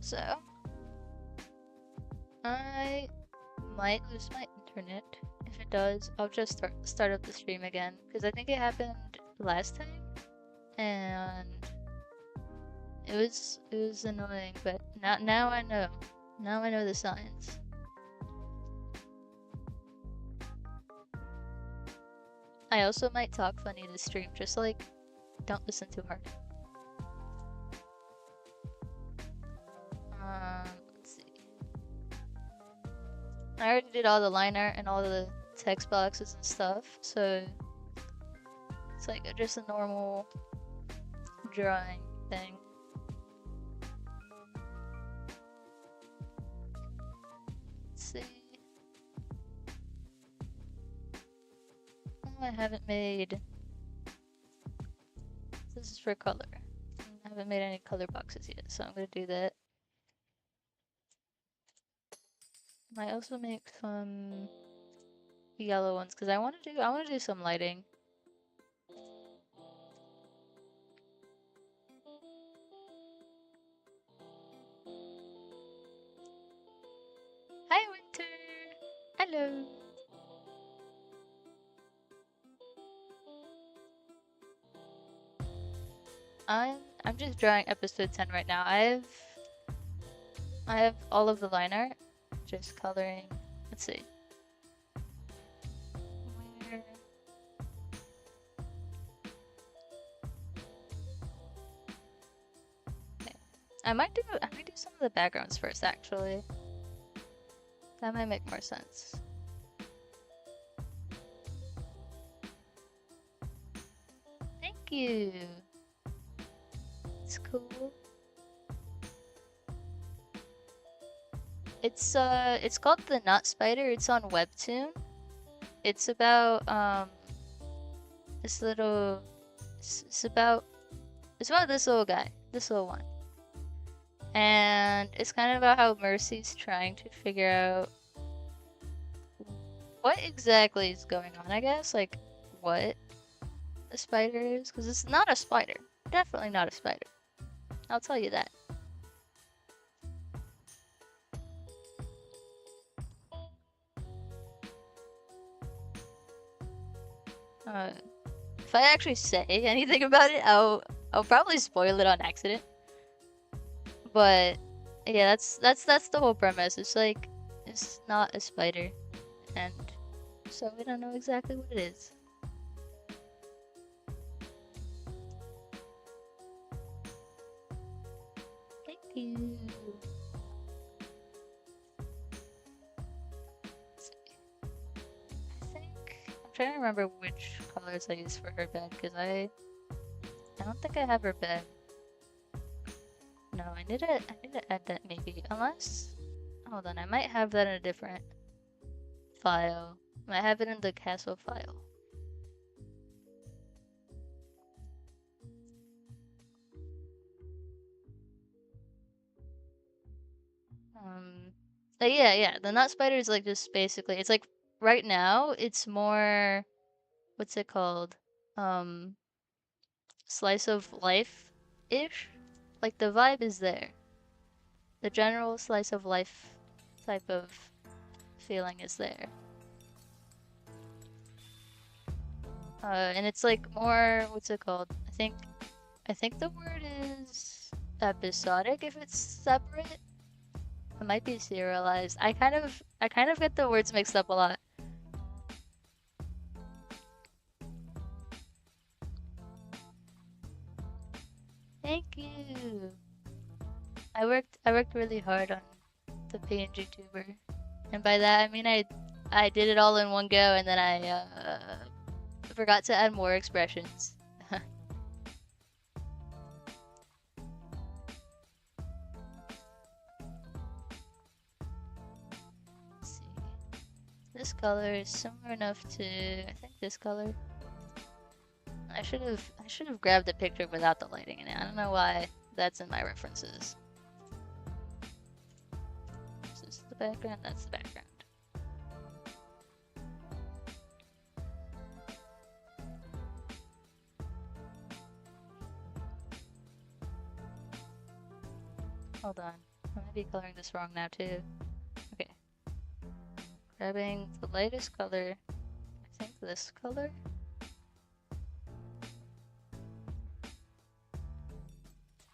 So, I might lose my internet. If it does, I'll just start up the stream again, because I think it happened last time, and it was annoying, but now I know. Now I know the signs. I also might talk funny in the stream, just like, don't listen too hard. Let's see. I already did all the line art and all the text boxes and stuff, so it's like just a normal drawing thing. Let's see. Oh, I haven't made. This is for color. I haven't made any color boxes yet, so I'm gonna do that. Might also make some yellow ones because I want to do some lighting. Hi, Winter. Hello. I'm just drawing episode 10 right now. I have all of the line art, just coloring. Let's see. Where... Okay. I might do some of the backgrounds first, actually. That might make more sense. Thank you. It's cool. It's called The Knot Spider. It's on WEBTOON. It's about this little. It's about this little guy, this little one, and it's kind of about how Mercy's trying to figure out what exactly is going on. I guess like what the spider is, because it's not a spider. Definitely not a spider. I'll tell you that. If I actually say anything about it, I'll probably spoil it on accident. But yeah, that's the whole premise. It's like it's not a spider, and so we don't know exactly what it is. Thank you. I'm trying to remember which colors I used for her bed, because I don't think I have her bed. No, I need to add that maybe, unless, hold on, I might have that in a different file. I might have it in the castle file. Yeah, the nut spider is like just basically, it's like right now it's more, what's it called? Slice of life-ish? Like the vibe is there. The general slice of life type of feeling is there. And it's like more, what's it called? I think the word is episodic if it's separate. It might be serialized. I kind of get the words mixed up a lot. Thank you. I worked really hard on the PNG tuber, and by that I mean I did it all in one go, and then I forgot to add more expressions. Let's see. This color is similar enough to, I think, this color. I should have grabbed the picture without the lighting in it. I don't know why that's in my references. Is this the background? That's the background. Hold on. I might be coloring this wrong now too. Okay. Grabbing the lightest color. I think this color.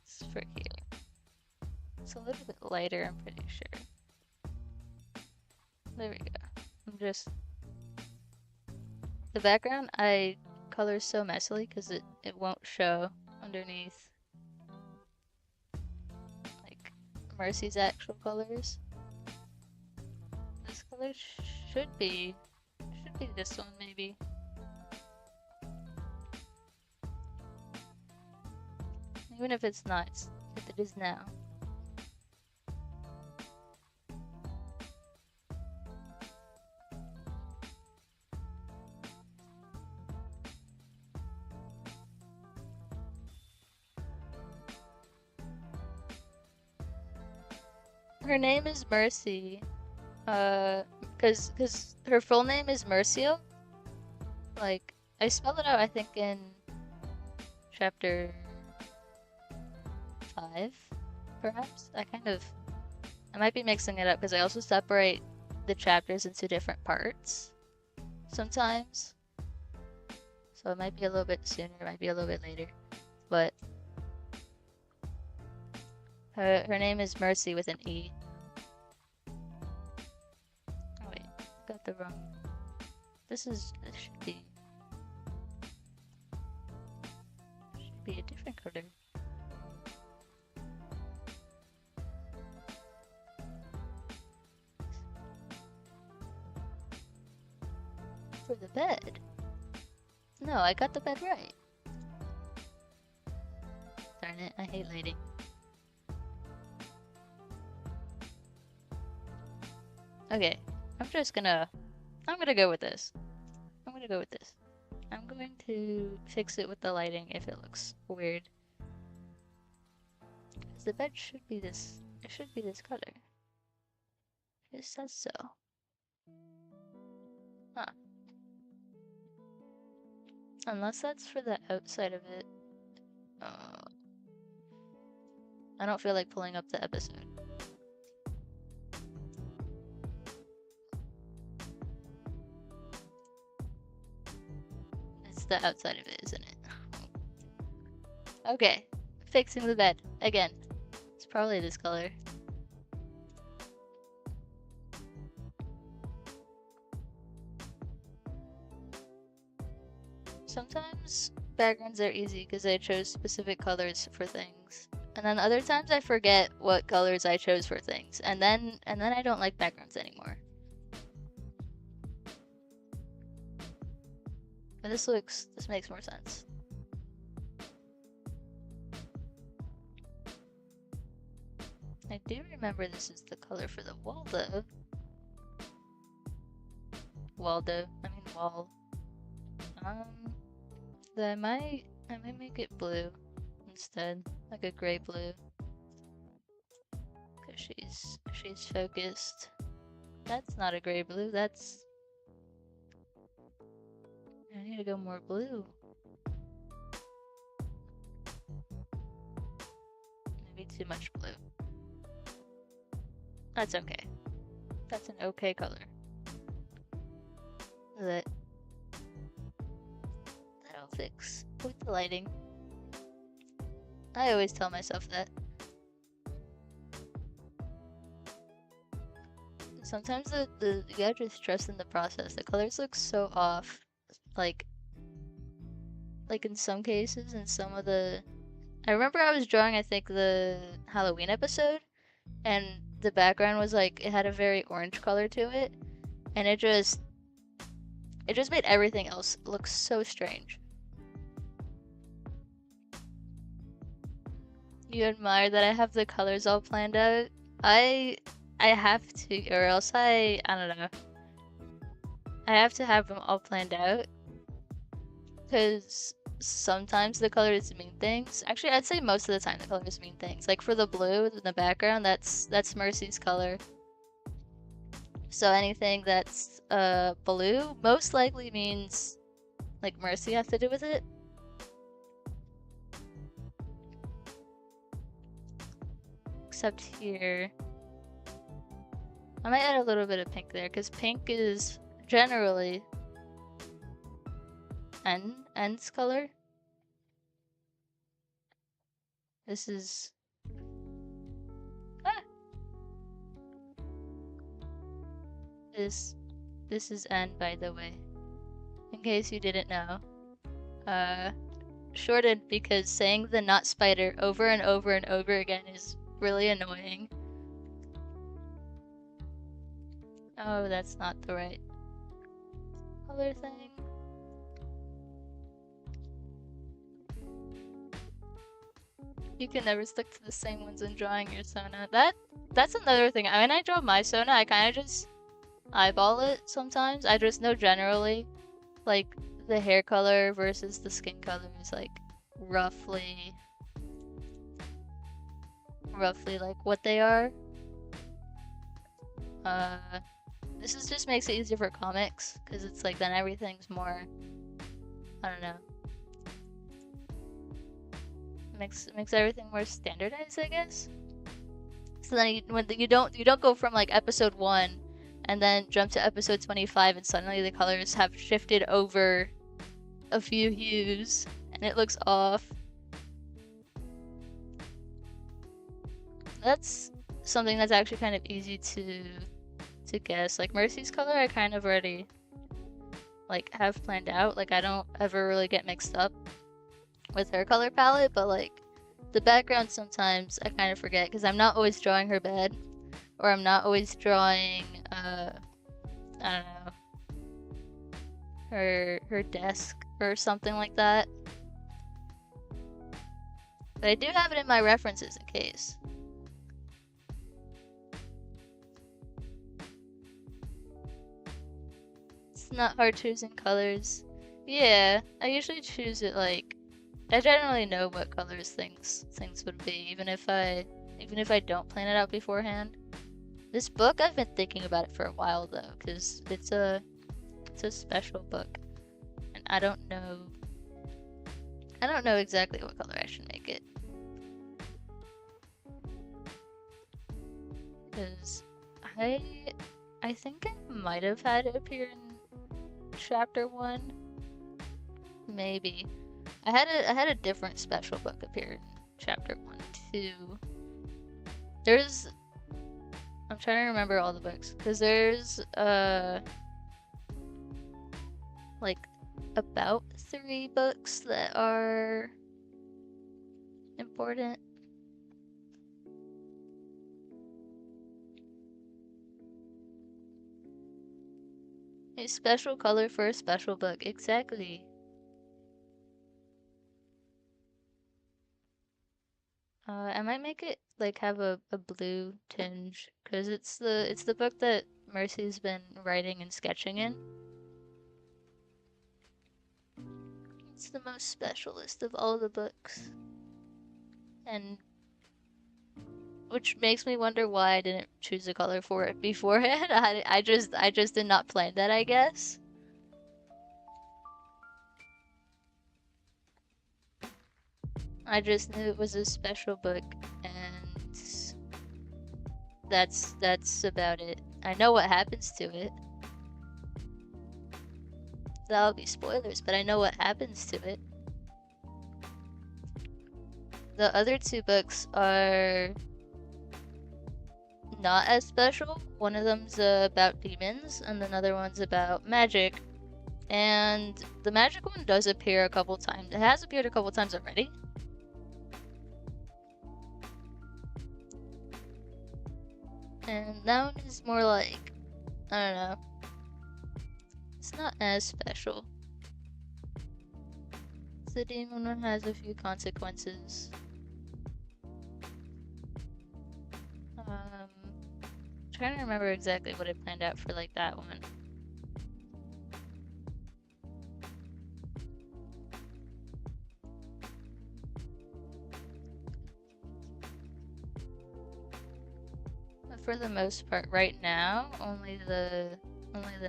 It's for here. It's a little bit lighter, I'm pretty sure. There we go. I'm just... The background I color so messily because it won't show underneath like Mercy's actual colors. This color should be this one maybe. Even if it's not, it is now. Her name is Mercy. Cause her full name is Mercio. Like, I spelled it out, I think, in chapter 5, perhaps? I might be mixing it up because I also separate the chapters into different parts sometimes. So it might be a little bit sooner, it might be a little bit later. But her name is Mercy with an E. Oh wait, got the wrong. This should be a different color. For the bed. No, I got the bed right. Darn it, I hate lighting. Okay, I'm gonna go with this. I'm going to fix it with the lighting if it looks weird. Because the bed should be this, it should be this color. It says so. Huh. Unless that's for the outside of it. I don't feel like pulling up the episode. It's the outside of it, isn't it? Okay, fixing the bed again. It's probably this color. Sometimes backgrounds are easy because I chose specific colors for things. And then other times I forget what colors I chose for things. And then I don't like backgrounds anymore. But this makes more sense. I do remember this is the color for the wall though. Wall. I might make it blue instead, like a gray blue. Cause she's focused. That's not a gray blue, that's... I need to go more blue. Maybe too much blue. That's okay. That's an okay color. That'll fix with the lighting. I always tell myself that. Sometimes you gotta just trust in the process. The colors look so off. Like in some cases, in some of the... I remember I was drawing, I think, the Halloween episode, and the background was like, it had a very orange color to it, and it just made everything else look so strange. You admire that I have the colors all planned out? I have to, or else I don't know. I have to have them all planned out, because sometimes the colors mean things. Actually, I'd say most of the time the colors mean things. Like for the blue in the background, that's Mercy's color. So anything that's blue most likely means like Mercy has to do with it. except here. I might add a little bit of pink there, because pink is generally N's color. This is... Ah! This is N, by the way. In case you didn't know. Shortened because saying the not spider over and over and over again is really annoying. Oh, that's not the right color thing. You can never stick to the same ones in drawing your Sona. That's another thing. When I draw my Sona, I kind of just eyeball it sometimes. I just know generally, like, the hair color versus the skin color is like roughly like what they are. This just makes it easier for comics because it's like then everything's more, I don't know, makes everything more standardized, I guess. So then you don't go from like episode 1 and then jump to episode 25 and suddenly the colors have shifted over a few hues and it looks off. That's something that's actually kind of easy to guess. Like Mercy's color I kind of already like have planned out. Like I don't ever really get mixed up with her color palette, but like the background sometimes I kind of forget because I'm not always drawing her bed, or I'm not always drawing I don't know, her desk or something like that. But I do have it in my references in case. It's not hard choosing colors. Yeah, I usually choose it like I generally know what colors things would be, even if I don't plan it out beforehand. This book, I've been thinking about it for a while though, because it's a special book, and I don't know exactly what color I should make it. Because I think I might have had it appear in chapter 1. Maybe. I had a different special book appear in chapter 1 too. I'm trying to remember all the books, because there's like about 3 books that are important. A special color for a special book, exactly. I might make it like have a blue tinge, because it's the book that Mercy's been writing and sketching in. It's the most specialist of all the books, and which makes me wonder why I didn't choose a color for it beforehand. I just did not plan that, I guess. I just knew it was a special book, and that's about it. I know what happens to it. That'll be spoilers, but I know what happens to it. The other 2 books are not as special. One of them's about demons, and another one's about magic. And the magic one does appear a couple times. It has appeared a couple times already. And that one is more like, I don't know, it's not as special. The demon one has a few consequences. Trying to remember exactly what I planned out for like that one. But for the most part, right now, only the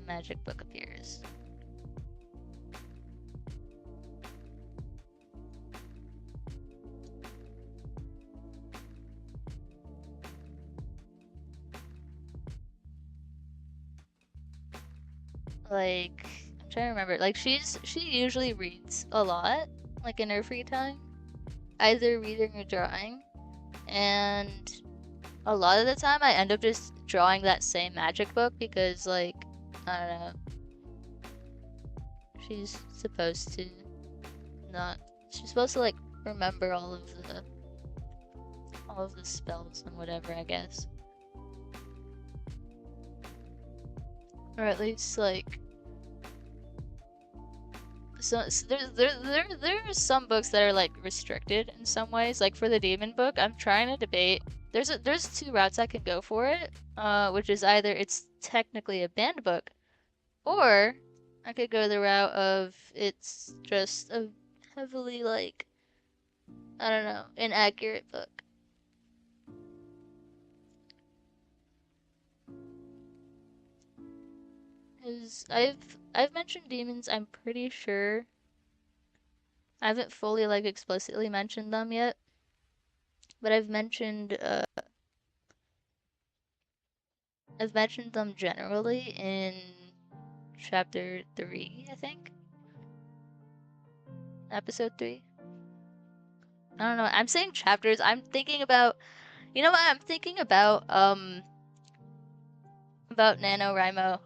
magic book appears. like, I'm trying to remember. Like, she usually reads a lot, like in her free time, either reading or drawing, and a lot of the time I end up just drawing that same magic book because, like, I don't know. She's supposed to not. She's supposed to like remember all of the spells and whatever, I guess. Or at least like. So there are some books that are like restricted in some ways. Like for the demon book, I'm trying to debate. There's two routes I can go for it. Which is either it's technically a banned book, or I could go the route of it's just a heavily like, I don't know, inaccurate book. Cause I've mentioned demons, I'm pretty sure. I haven't fully like explicitly mentioned them yet, but I've mentioned them generally in chapter 3, I think. Episode 3. I don't know. I'm saying chapters. I'm thinking about, you know what? I'm thinking about NaNoWriMo.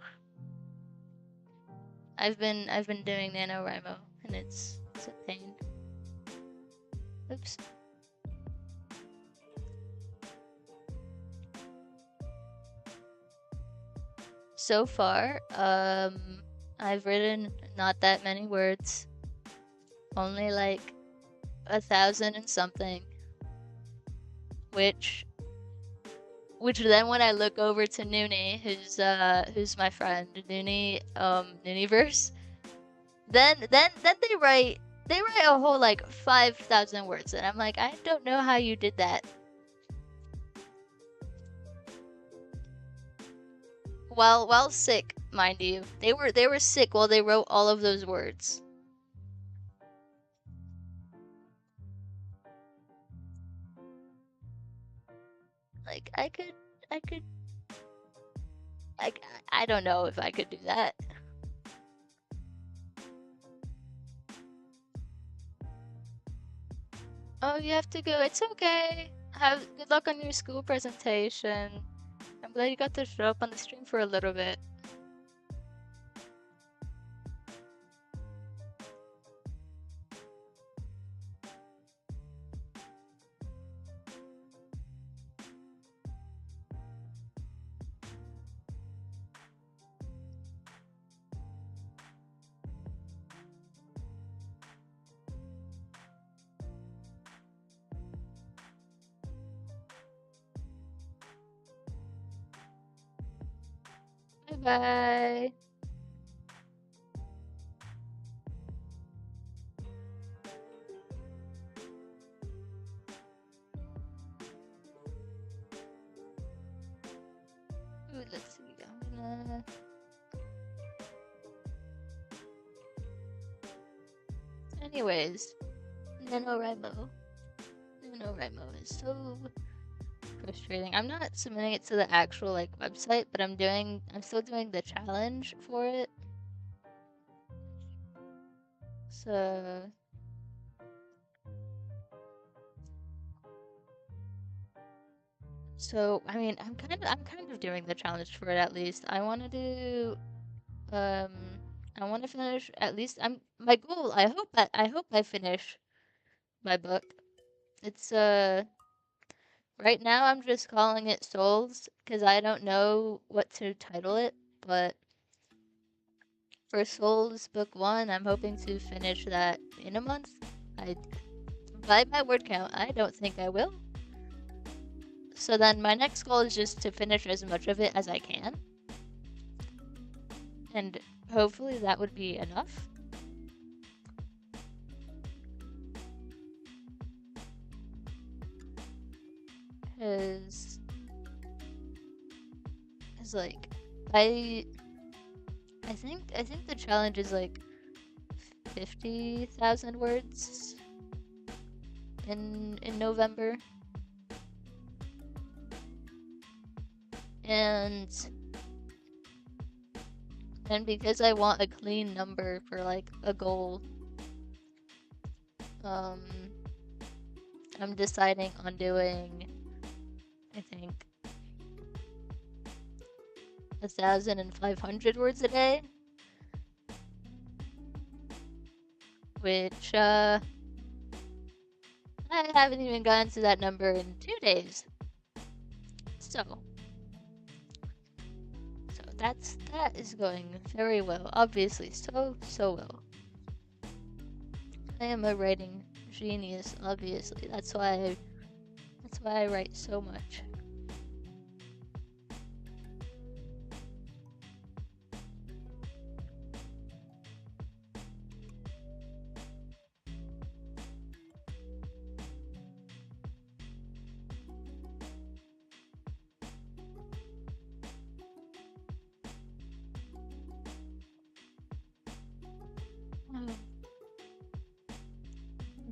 I've been doing NaNoWriMo and it's a pain. Oops. So far, I've written not that many words. Only like 1,000 and something. Which then when I look over to Noonie, who's my friend, Nooniverse, then they write a whole like 5,000 words, and I'm like, I don't know how you did that. While sick, mind you. They were sick while they wrote all of those words. Like I don't know if I could do that. Oh, you have to go. It's okay. Have good luck on your school presentation. I'm glad you got to show up on the stream for a little bit. Bye. Ooh, let's see. I'm gonna. Anyways, NaNoWriMo is so frustrating. I'm not submitting it to the actual like website, but I'm still doing the challenge for it. So I mean, I'm kind of doing the challenge for it at least. I want to do I want to finish at least my goal. I hope I finish my book. It's right now I'm just calling it Souls because I don't know what to title it, but for Souls Book 1, I'm hoping to finish that in a month. By my word count, I don't think I will. So then my next goal is just to finish as much of it as I can. And hopefully that would be enough. Cause like I think the challenge is like 50,000 words in November. And And because I want a clean number for like a goal, I'm deciding on doing, I think, 1,500 words a day, which I haven't even gotten to that number in 2 days. So that is going very well. Obviously, so well. I am a writing genius, obviously. That's why I write so much.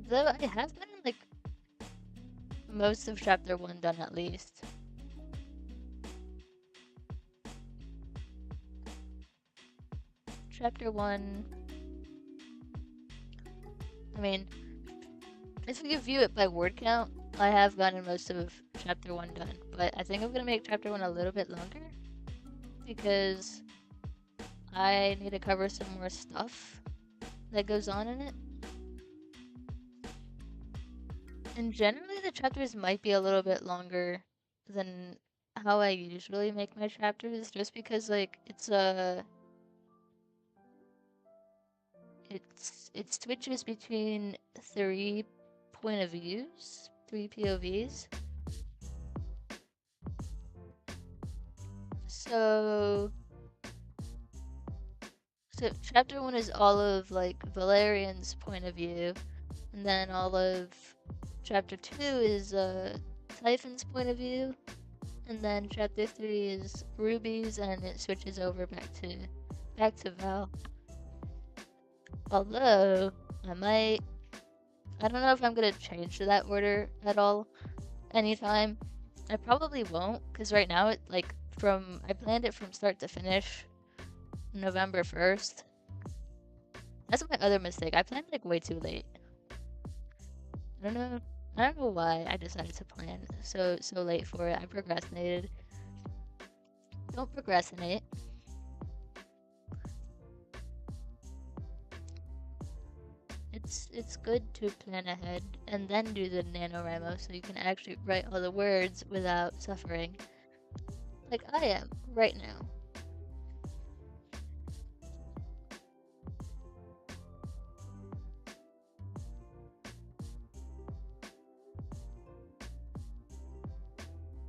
Though I have gotten like most of chapter 1 done at least. Chapter 1, I mean, if you view it by word count, I have gotten most of chapter 1 done, but I think I'm gonna make chapter 1 a little bit longer because I need to cover some more stuff that goes on in it. And generally the chapters might be a little bit longer than how I usually make my chapters, just because like it switches between 3 point of views, 3 POVs. So chapter 1 is all of like Valerian's point of view, and then all of chapter 2 is Typhon's point of view, and then chapter 3 is Ruby's, and it switches over back to Val. Although I don't know if I'm gonna change to that order at all anytime. I probably won't, because right now I planned it from start to finish November 1st. That's my other mistake. I planned like way too late. I don't know why I decided to plan so late for it. I procrastinated. Don't procrastinate. It's good to plan ahead and then do the NaNoWriMo so you can actually write all the words without suffering. Like I am right now.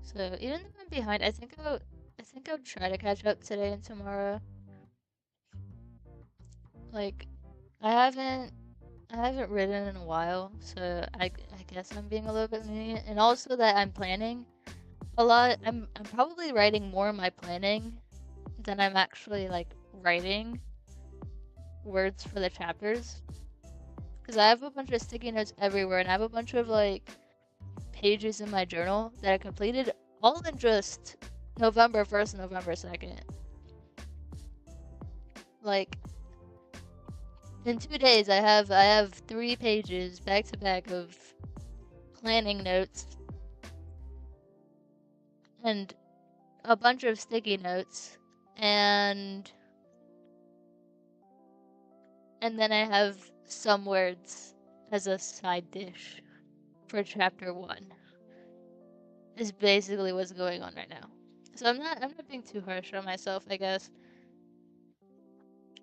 So even though I'm behind, I think I'll try to catch up today and tomorrow. Like I haven't written in a while, so I guess I'm being a little bit lenient, and also that I'm planning a lot. I'm probably writing more in my planning than I'm actually like writing words for the chapters, because I have a bunch of sticky notes everywhere, and I have a bunch of like pages in my journal that I completed all in just November 1st and November 2nd. Like in 2 days I have 3 pages back to back of planning notes and a bunch of sticky notes, and then I have some words as a side dish for chapter 1. Is basically what's going on right now. So I'm not being too harsh on myself, I guess.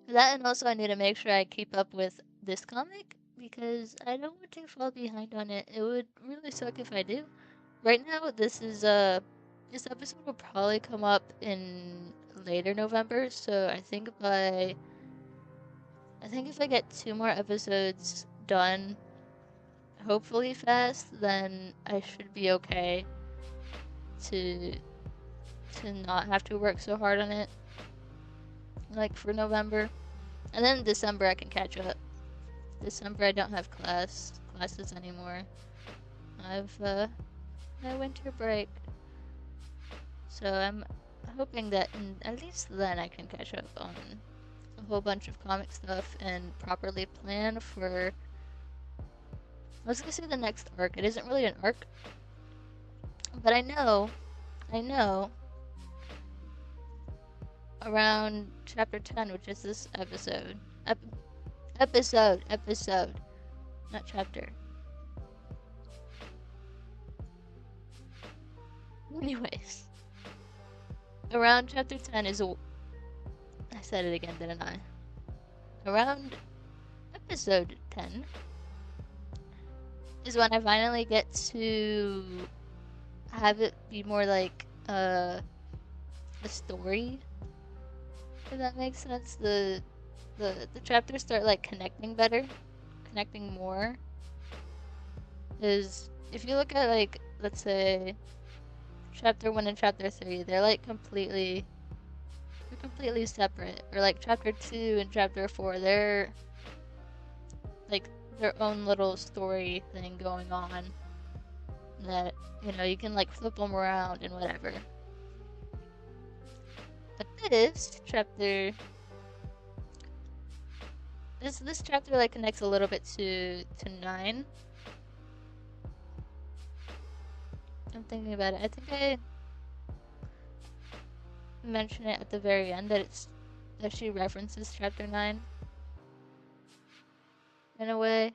That, and also I need to make sure I keep up with this comic because I don't want to fall behind on it. It would really suck if I do. Right now, this episode will probably come up in later November, so I think if I get 2 more episodes done, hopefully fast, then I should be okay to not have to work so hard on it, like for November. And then December I can catch up. December I don't have classes anymore. I've my winter break. So I'm hoping that at least then I can catch up on a whole bunch of comic stuff and properly plan for, I was gonna say the next arc. It isn't really an arc, but I know around chapter 10, which is this episode, episode, not chapter. Anyways, around chapter 10 is I said it again, didn't I? Around episode 10 is when I finally get to have it be more like the story, if that makes sense. The chapters start like connecting better, connecting more. Is if you look at, like, let's say chapter 1 and chapter 3, they're like completely separate. Or like chapter 2 and chapter 4, they're like their own little story thing going on that, you know, you can like flip them around and whatever. But this chapter like connects a little bit to 9. I'm thinking about it. I think I mentioned it at the very end that she references chapter 9 in a way.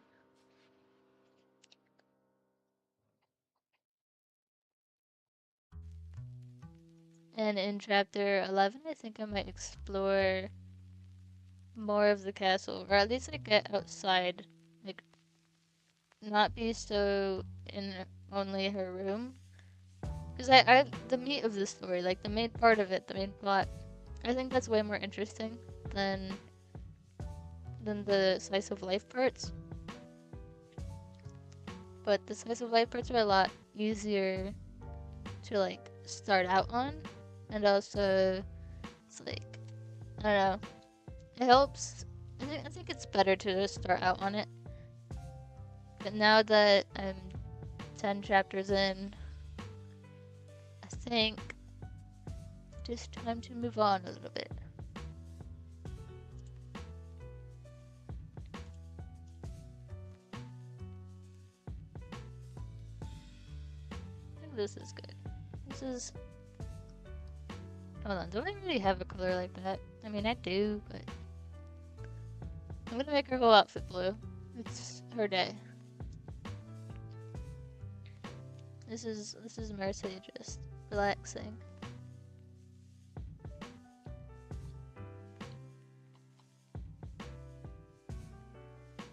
And in chapter 11, I think I might explore more of the castle, or at least like get outside, like not be so in only her room. Because the meat of the story, like the main part of it, the main plot, I think that's way more interesting than the slice of life parts. But the slice of life parts are a lot easier to like start out on, and also it's like, I don't know, it helps. I think it's better to just start out on it. But now that I'm 10 chapters in, I think just time to move on a little bit. I think this is good. This is... Hold on, do I really have a color like that? I mean, I do, but... I'm gonna make her whole outfit blue. It's her day. This is Mercy just relaxing.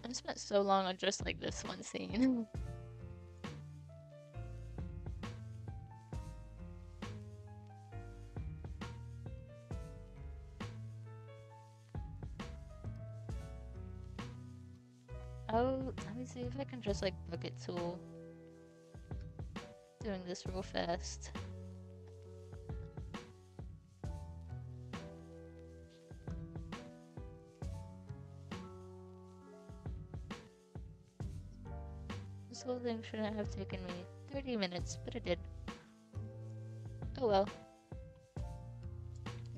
I spent so long on just like this one scene. Oh, let me see if I can just like bucket tool. Doing this real fast. This whole thing shouldn't have taken me 30 minutes, but it did. Oh well.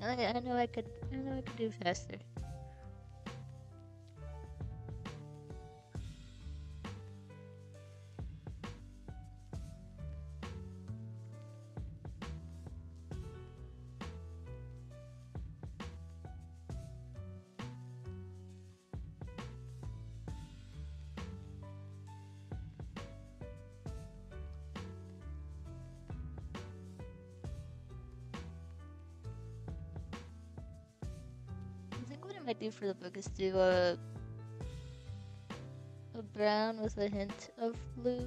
I know I could do faster. I think what I might do for the book is do a brown with a hint of blue,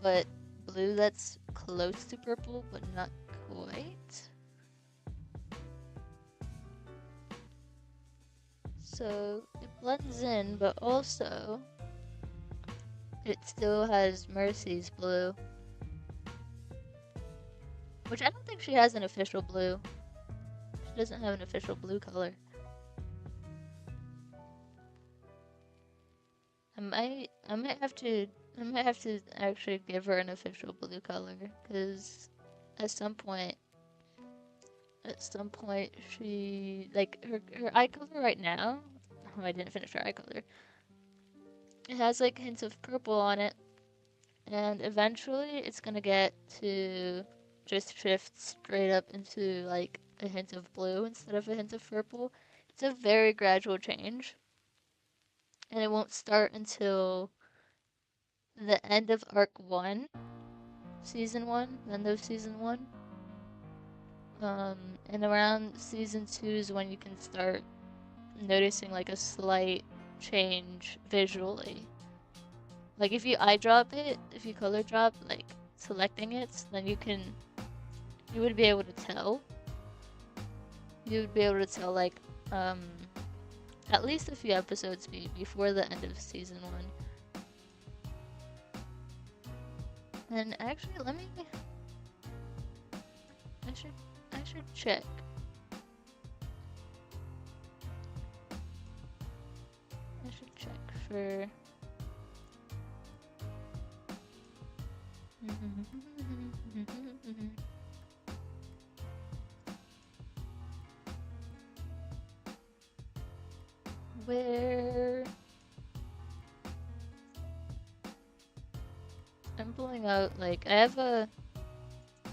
but blue that's close to purple, but not quite. So it blends in, but also it still has Mercy's blue, which I don't think she has an official blue. She doesn't have an official blue color. I might have to actually give her an official blue color, because at some point at some point she, like, her eye color right now, oh, I didn't finish her eye color. It has like hints of purple on it, and eventually it's gonna get to just shift straight up into like a hint of blue instead of a hint of purple. It's a very gradual change, and it won't start until the end of arc 1, season 1, end of season 1. And around season 2 is when you can start noticing like a slight change visually. Like if you eye drop it, if you color drop, like selecting it, then you would be able to tell. You would be able to tell like at least a few episodes before the end of season 1. And actually, I should check. I should check for. Where I'm pulling out, like, I have a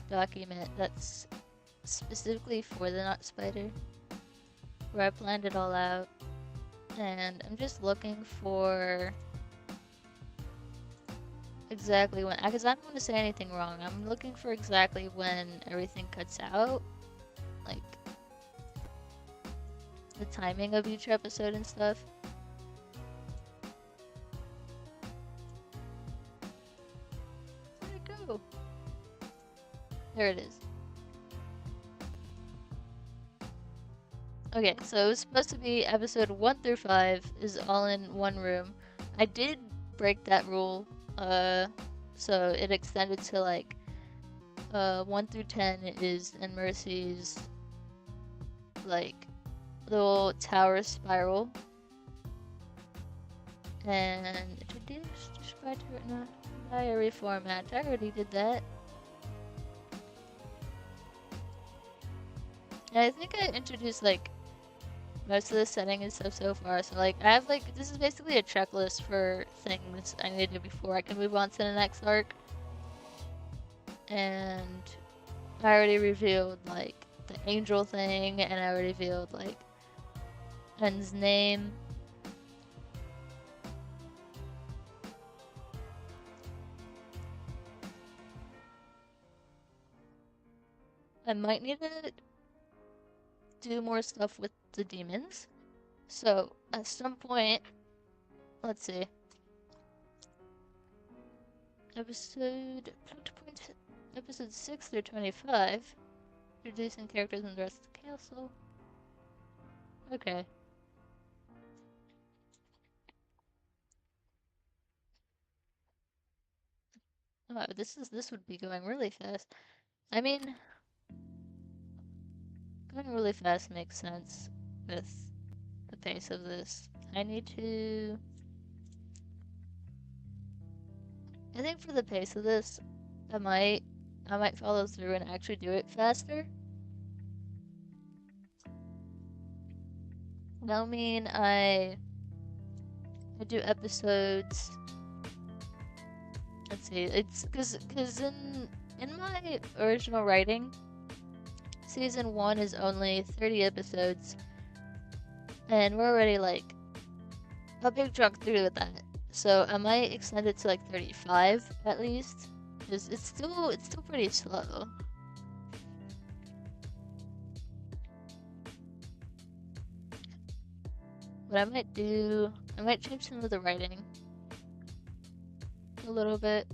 document that's specifically for the knot spider where I planned it all out, and I'm just looking for exactly when, because I don't want to say anything wrong. I'm looking for exactly when everything cuts out, like the timing of each episode and stuff. Where'd it go? There it is. Okay, so it was supposed to be episode 1 through 5 is all in one room. I did break that rule, so it extended to like 1 through 10 is in Mercy's like little tower spiral. And introduce, describe to it in a diary format. I already did that. And I think I introduced like most of the setting and stuff so far. So like I have like, this is basically a checklist for things I need to do before I can move on to the next arc. And I already revealed like the angel thing, and I already revealed like En's name. I might need to do more stuff with the demons. So at some point, let's see. Episode 6 through 25. Introducing characters in the rest of the castle. Okay. Oh, this would be going really fast. I mean, going really fast makes sense with the pace of this. I think for the pace of this, I might follow through and actually do it faster. That'll mean I do episodes. Let's see, it's because in my original writing, season 1 is only 30 episodes, and we're already like a big chunk through with that. So I might extend it to like 35 at least, because it's still pretty slow. What I might do, I might change some of the writing a little bit,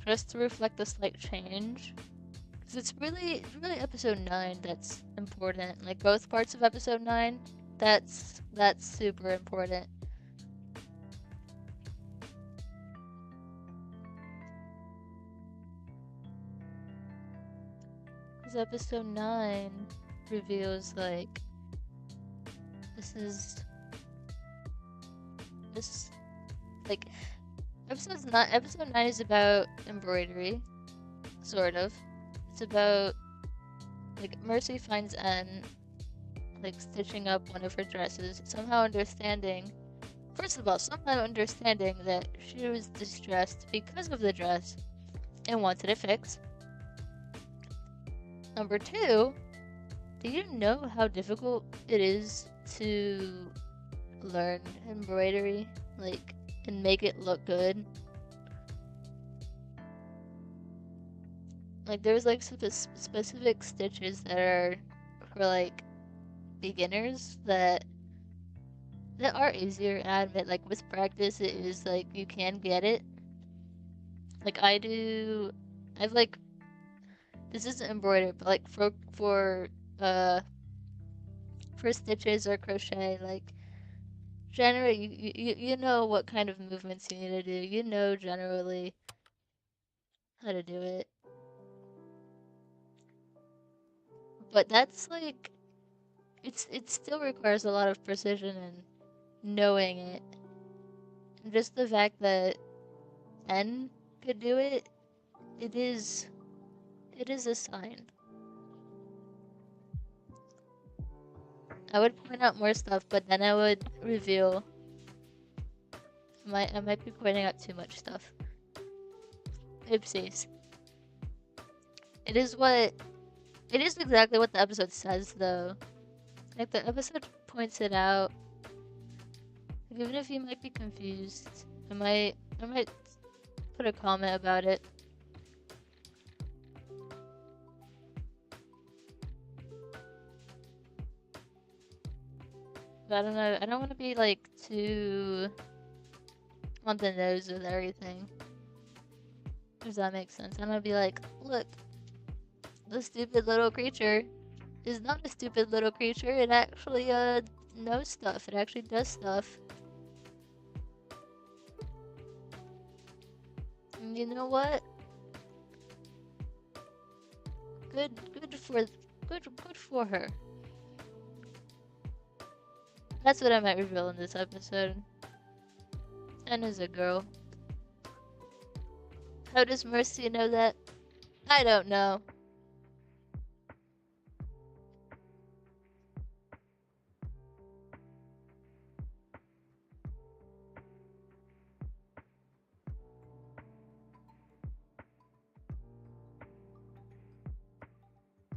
just to reflect the slight change. Because it's really episode 9 that's important. Like both parts of episode 9, that's super important. Because episode 9 reveals like this like episode 9 is about embroidery, sort of. It's about Like, Mercy finds Anne, like, stitching up one of her dresses, somehow understanding that she was distressed because of the dress and wanted it fixed. Number 2, do you know how difficult it is to learn embroidery, like, and make it look good? Like, there's like specific stitches that are for like beginners that are easier. And I admit, like, with practice, it is like you can get it. Like, I've like, this isn't embroidered, but like uh for stitches or crochet, like, generally you know what kind of movements you need to do. You know generally how to do it. But that's like, it still requires a lot of precision and knowing it. And just the fact that N could do it, it is a sign. I would point out more stuff, but then I would reveal. I might be pointing out too much stuff. Oopsies. It is exactly what the episode says, though. Like, the episode points it out. Like, even if you might be confused, I might put a comment about it. But I don't know, I don't want to be like too on the nose with everything. Does that make sense? I'm gonna be like, look, the stupid little creature is not a stupid little creature. It actually knows stuff. It actually does stuff. And you know what? Good for her. That's what I might reveal in this episode. Anne is a girl. How does Mercy know that? I don't know.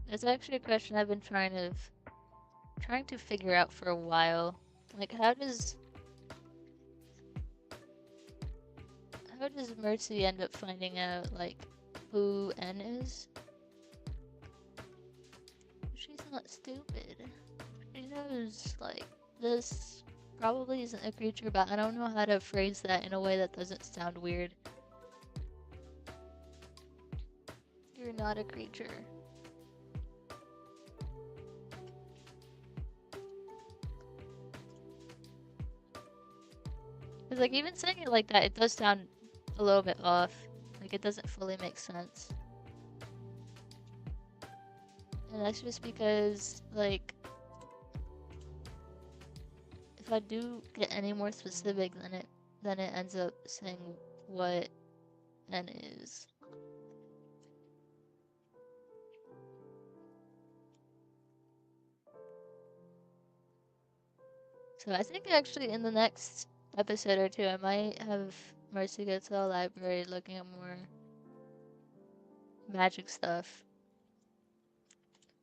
It's actually a question I've been trying to figure out for a while. Like, how does Mercy end up finding out, like, who N is? She's not stupid. She knows, like, this probably isn't a creature, but I don't know how to phrase that in a way that doesn't sound weird. You're not a creature. Cause, like, even saying it like that, it does sound a little bit off. Like, it doesn't fully make sense. And that's just because, like, if I do get any more specific, then it ends up saying what N is. So I think actually in the next episode or two, I might have Mercy go to the library looking at more magic stuff.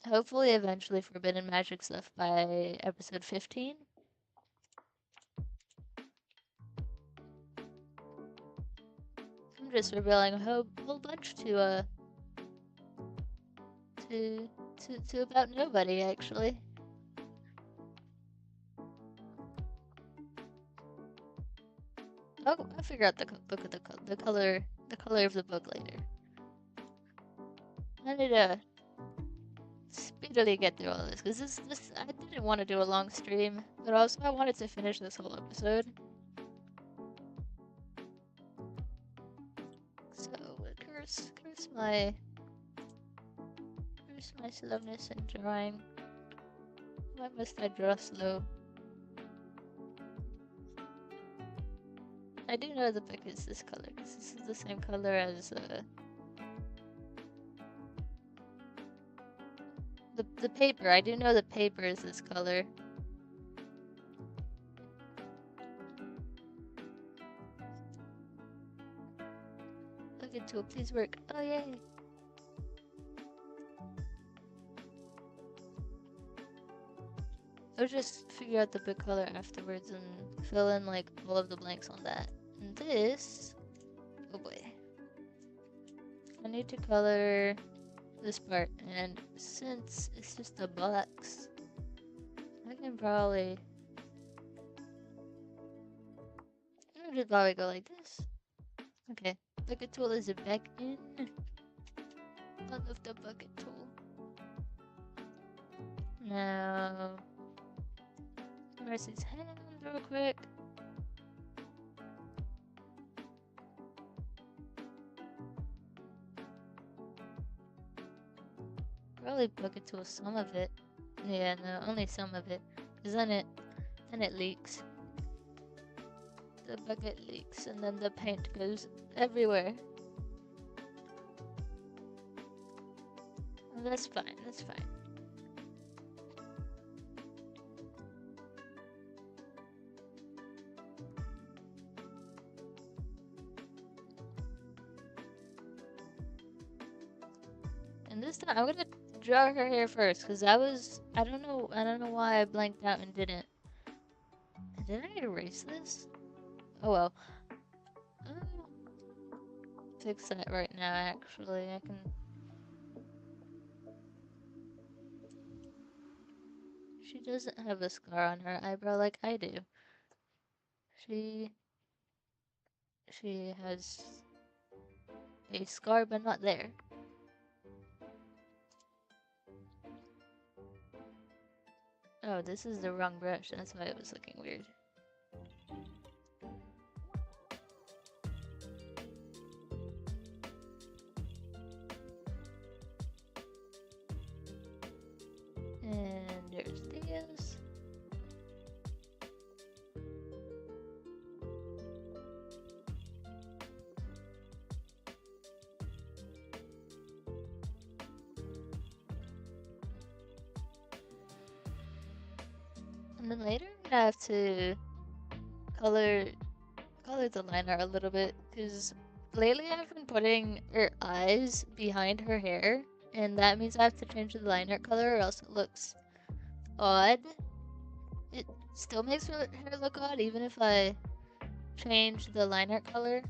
Hopefully eventually forbidden magic stuff by episode 15. I'm just revealing a whole bunch to about nobody, actually. Oh, I'll figure out the color of the book later. I need to speedily get through all this, because this I didn't want to do a long stream, but also I wanted to finish this whole episode. So curse my slowness in drawing. Why must I draw slow? I do know the book is this color, because this is the same color as the paper. I do know the paper is this color. Bucket tool, please work. Oh, yay. I'll just figure out the big color afterwards and fill in like all of the blanks on that. And this, oh boy. I need to color this part, and since it's just a box, I can probably, I'll just probably go like this. Okay, bucket tool is back in. I love the bucket tool. Now, Mercy's hand real quick. Probably bucket tool some of it. Yeah, no, only some of it. Cause then it leaks. The bucket leaks and then the paint goes everywhere. Well, that's fine, that's fine. And this time I'm gonna draw her hair first, cause I don't know why I blanked out and didn't. Did I erase this? Oh well. I'll fix that right now, actually. I can. She doesn't have a scar on her eyebrow like I do. She has a scar, but not there. Oh, this is the wrong brush. That's why it was looking weird. And there's this. And then later I have to color the liner a little bit, because lately I've been putting her eyes behind her hair, and that means I have to change the liner color or else it looks odd. It still makes her hair look odd even if I change the liner color.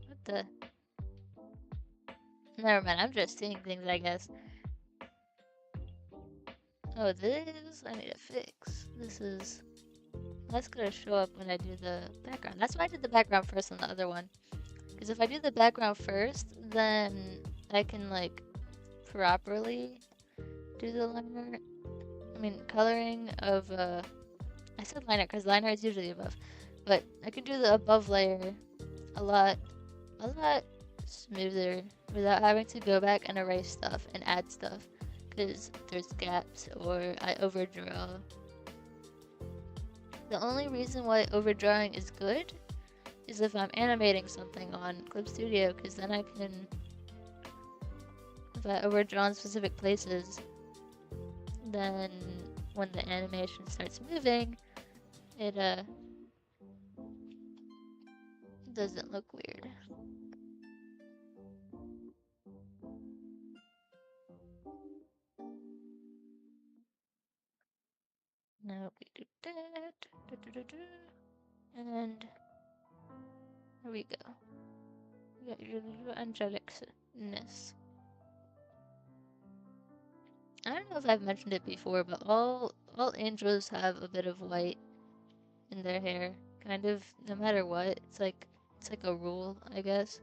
What the? Never mind, I'm just seeing things, I guess. Oh, this I need to fix. That's gonna show up when I do the background. That's why I did the background first on the other one. Because if I do the background first, then I can like properly do the liner. I mean, coloring of I said liner because liner is usually above, but I can do the above layer a lot smoother without having to go back and erase stuff and add stuff because there's gaps or I overdraw. The only reason why overdrawing is good is if I'm animating something on Clip Studio, because then I can, if I overdraw in specific places, then when the animation starts moving, it doesn't look weird. Now we do that, and here we go. We got your angelicness. I don't know if I've mentioned it before, but all angels have a bit of white in their hair, kind of no matter what. It's like a rule, I guess.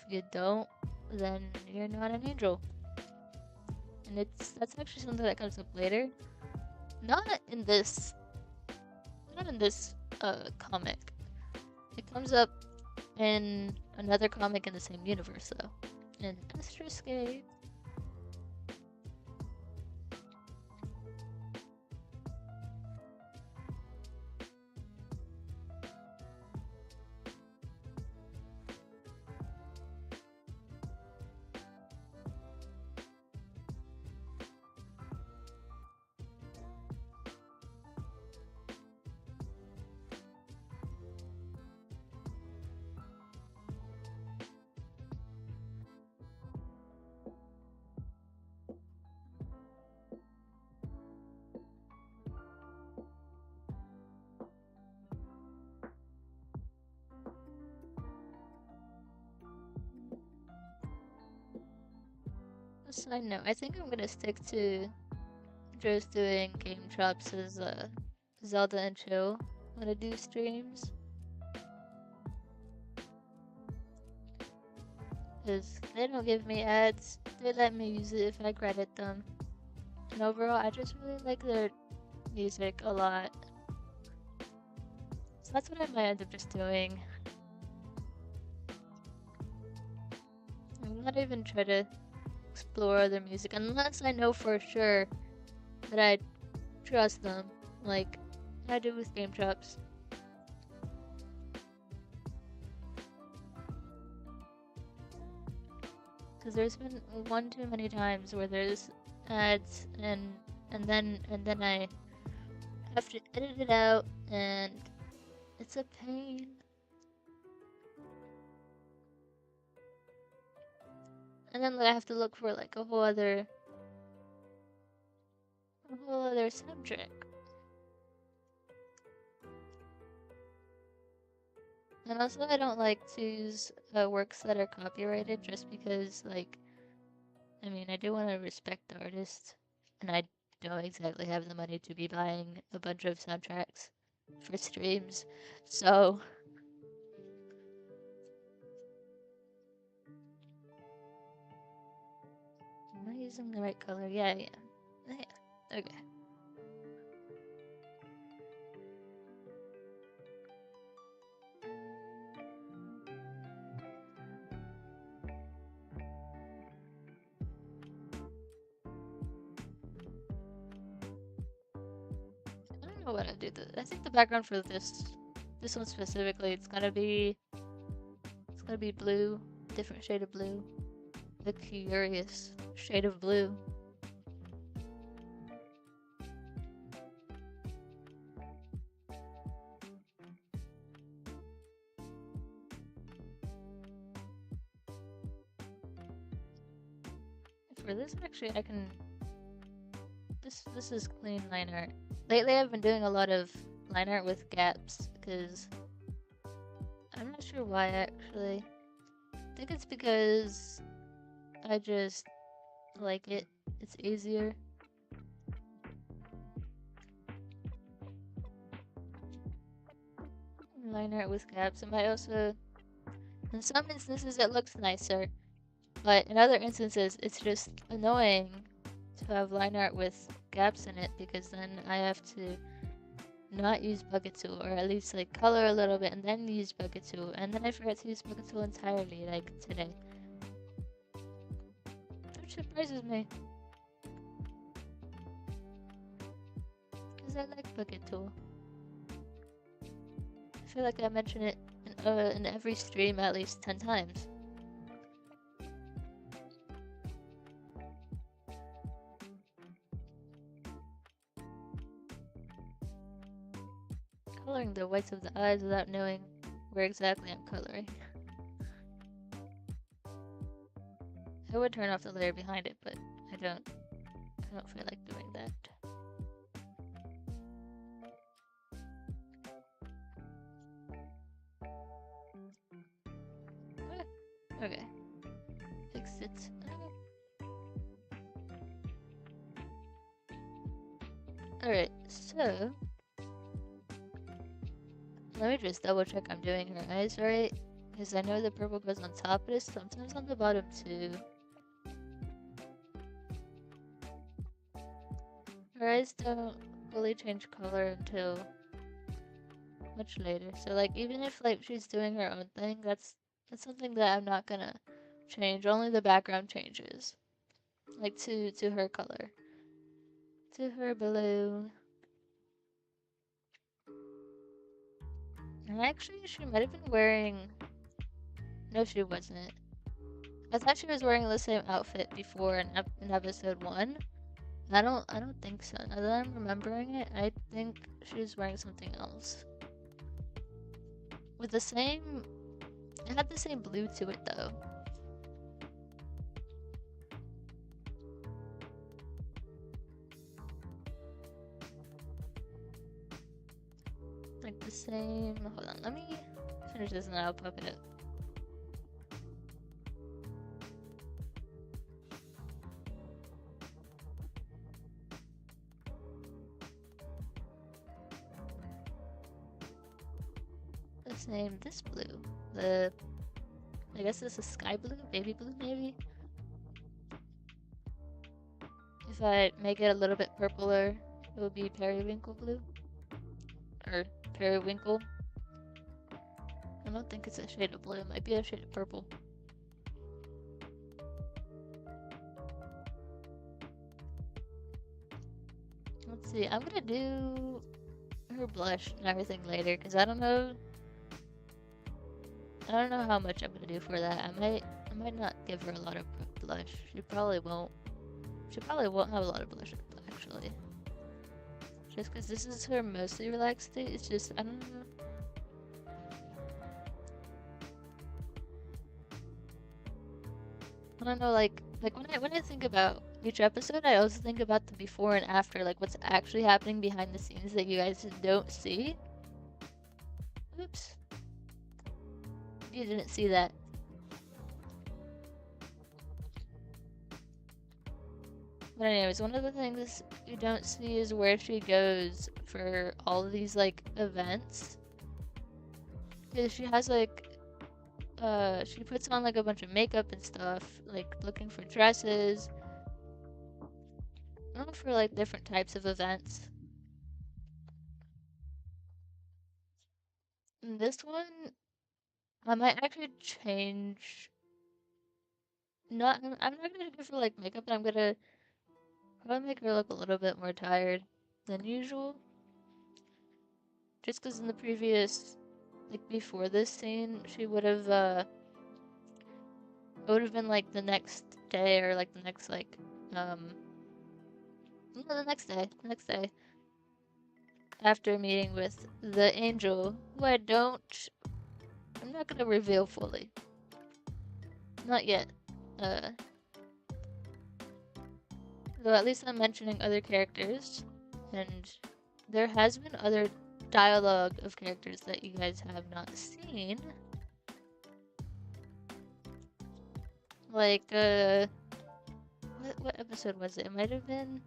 If you don't, then you're not an angel. and that's actually something that comes up later. Not in this comic. It comes up in another comic in the same universe though. In Astroscape. Side note, I think I'm gonna stick to just doing game drops as Zelda and chill when I do streams. Because they don't give me ads, they let me use it if I credit them. And overall, I just really like their music a lot. So that's what I might end up just doing. I'm not even trying to explore other music unless I know for sure that I trust them, like I do with game drops. Because there's been one too many times where there's ads and then I have to edit it out and it's a pain. And then I have to look for like a whole other soundtrack. And also I don't like to use works that are copyrighted just because, like, I mean, I do want to respect the artist, and I don't exactly have the money to be buying a bunch of soundtracks for streams, so... Am I using the right color? Yeah, yeah. Yeah, okay. I don't know what I do. I think the background for this one specifically, it's gonna be blue, different shade of blue, the curious shade of blue. For this, actually, I can. This is clean line art. Lately, I've been doing a lot of line art with gaps because I'm not sure why actually. I think it's because I just like it. It's easier. Line art with gaps. It might also, in some instances, it looks nicer, but in other instances, it's just annoying to have line art with gaps in it because then I have to not use bucket tool, or at least like color a little bit and then use bucket tool, and then I forgot to use bucket tool entirely, like today, which surprises me because I like bucket tool. I feel like I mention it in every stream at least 10 times. Coloring the whites of the eyes without knowing where exactly I'm coloring. I would turn off the layer behind it, but I don't feel like doing that. Okay. Fix it. Alright, so let me just double check I'm doing her eyes right, because I know the purple goes on top, but it's sometimes on the bottom too. her eyes don't fully change color until much later. So like even if like she's doing her own thing, that's something that I'm not gonna change. Only the background changes. Like to her color. To her blue. And actually she might have been wearing, no she wasn't. I thought she was wearing the same outfit before in episode 1. I don't think so. Now that I'm remembering it, I think she was wearing something else. With the same, it had the same blue to it though. Like the same, hold on, let me finish this and I'll pop it up. The same, this blue. I guess this is sky blue, baby blue maybe? If I make it a little bit purpler, it would be periwinkle blue. Or periwinkle. I don't think it's a shade of blue, it might be a shade of purple. Let's see, I'm gonna do her blush and everything later, because I don't know how much I'm gonna do for that. I might not give her a lot of blush. She probably won't have a lot of blush actually. Just because this is her mostly relaxed state, it's just, I don't know. I don't know, like when I think about each episode, I also think about the before and after, like what's actually happening behind the scenes that you guys don't see. Oops. You didn't see that. But anyways, one of the things you don't see is where she goes for all of these like events. Because she has like she puts on like a bunch of makeup and stuff, like looking for dresses. Not for like different types of events. And this one, I might actually change. I'm not gonna go for like makeup, but I'm gonna probably make her look a little bit more tired than usual. Just because in the previous, like before this scene, she would have, it would have been like the next day or like the next like, no, the next day. After meeting with the angel, who I'm not gonna reveal fully. Not yet. Though at least I'm mentioning other characters, and there has been other dialogue of characters that you guys have not seen. Like, what episode was it? It might have been...